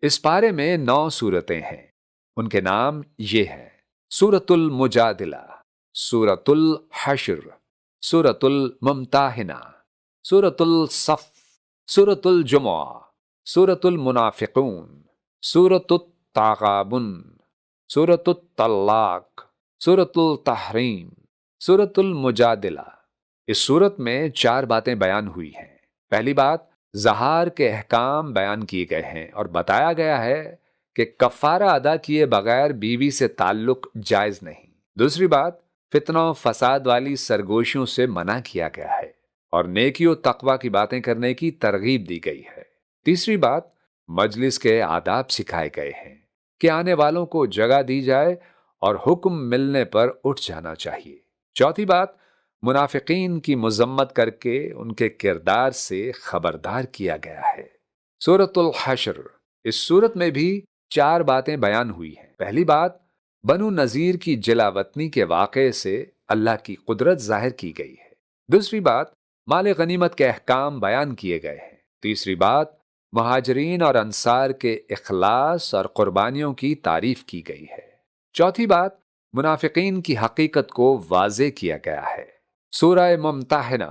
اس پارے میں 9 صورتیں ہیں۔ ان کے نام یہ ہیں: سورۃ المجادلہ، سورۃ الحشر، سورۃ الممتحنہ، سورۃ الصف، سورۃ الجمعہ، سورۃ المنافقون، سورۃ التغابن، سورۃ الطلاق، سورۃ التحریم، سورۃ المجادلہ۔ اس سورت میں 4 باتیں بیان ہوئی ہیں۔ پہلی بات، زہار کے احکام بیان کیے گئے ہیں اور بتایا گیا ہے کہ کفارہ ادا کیے بغیر بیوی سے تعلق جائز نہیں۔ دوسری بات، فتنہ و فساد والی سرگوشیوں سے منع کیا گیا ہے اور نیکی و تقوی کی باتیں کرنے کی ترغیب دی گئی ہے۔ تیسری بات، مجلس کے آداب سکھائے گئے ہیں کہ آنے والوں کو جگہ دی جائے اور حکم ملنے پر اٹھ جانا چاہیے۔ چوتھی بات، منافقین کی مذمت کر کے ان کے کردار سے خبردار کیا گیا ہے۔ سورۃ الحشر، اس سورت میں بھی 4 باتیں بیان ہوئی ہیں۔ پہلی بات، بنو نذیر کی جلا وطنی کے واقعے سے اللہ کی قدرت ظاہر کی گئی ہے۔ دوسری بات، مال غنیمت کے احکام بیان کیے گئے ہیں۔ تیسری بات، مہاجرین اور انصار کے اخلاص اور قربانیوں کی تعریف کی گئی ہے۔ چوتھی بات، منافقین کی حقیقت کو واضح کیا گیا ہے۔ سورہ ممتحنہ،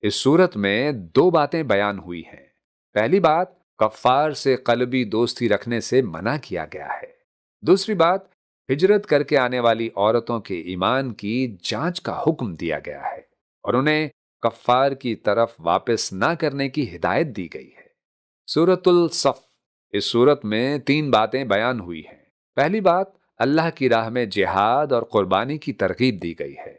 اس سورت میں 2 باتیں بیان ہوئی ہیں۔ پہلی بات، کفار سے قلبی دوستی رکھنے سے منع کیا گیا ہے۔ دوسری بات، ہجرت کر کے آنے والی عورتوں کے ایمان کی جانچ کا حکم دیا گیا ہے اور انہیں کفار کی طرف واپس نہ کرنے کی ہدایت دی گئی ہے۔ سورۃ الصف، اس سورت میں 3 باتیں بیان ہوئی ہیں۔ پہلی بات، اللہ کی راہ میں جہاد اور قربانی کی ترغیب دی گئی ہے۔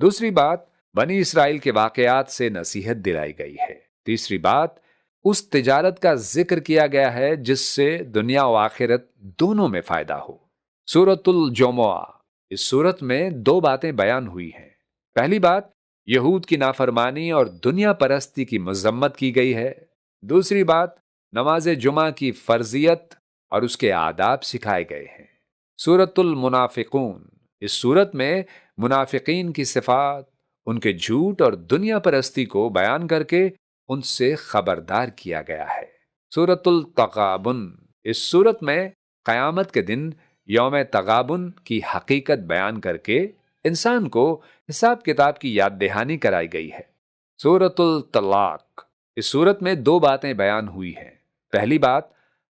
دوسری بات، بنی اسرائیل کے واقعات سے نصیحت دلائی گئی ہے۔ تیسری بات، اس تجارت کا ذکر کیا گیا ہے جس سے دنیا و آخرت دونوں میں فائدہ ہو۔ سورۃ الجمعہ، اس سورت میں 2 باتیں بیان ہوئی ہیں۔ پہلی بات، یہود کی نافرمانی اور دنیا پرستی کی مذمت کی گئی ہے۔ دوسری بات، نماز جمعہ کی فرضیت اور اس کے آداب سکھائے گئے ہیں۔ سورۃ المنافقون، اس سورت میں منافقین کی صفات، ان کے جھوٹ اور دنیا پرستی کو بیان کر کے ان سے خبردار کیا گیا ہے۔ سورۃ التغابن، اس سورت میں قیامت کے دن یوم تغابن کی حقیقت بیان کر کے انسان کو حساب کتاب کی یاد دہانی کرائی گئی ہے۔ سورۃ الطلاق، اس سورت میں 2 باتیں بیان ہوئی ہیں۔ پہلی بات،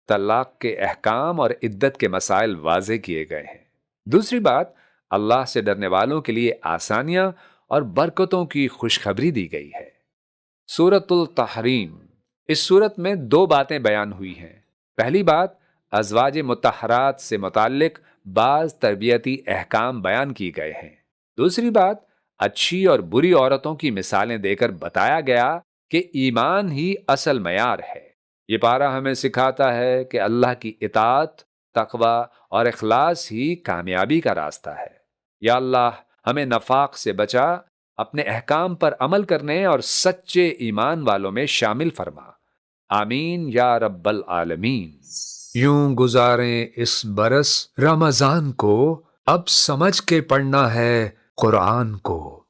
طلاق کے احکام اور عدت کے مسائل واضح کیے گئے ہیں۔ دوسری بات، اللہ سے ڈرنے والوں کے لیے آسانیاں اور برکتوں کی خوشخبری دی گئی ہے۔ سورۃ التحریم، اس سورت میں 2 باتیں بیان ہوئی ہیں۔ پہلی بات، ازواج مطہرات سے متعلق بعض تربیتی احکام بیان کی گئے ہیں۔ دوسری بات، اچھی اور بری عورتوں کی مثالیں دے کر بتایا گیا کہ ایمان ہی اصل معیار ہے۔ یہ پارہ ہمیں سکھاتا ہے کہ اللہ کی اطاعت، تقوی اور اخلاص ہی کامیابی کا راستہ ہے۔ یا اللہ، ہمیں نفاق سے بچا، اپنے احکام پر عمل کرنے اور سچے ایمان والوں میں شامل فرما۔ آمین یا رب العالمین۔ یوں گزاریں اس برس رمضان کو، اب سمجھ کے پڑھنا ہے قرآن کو۔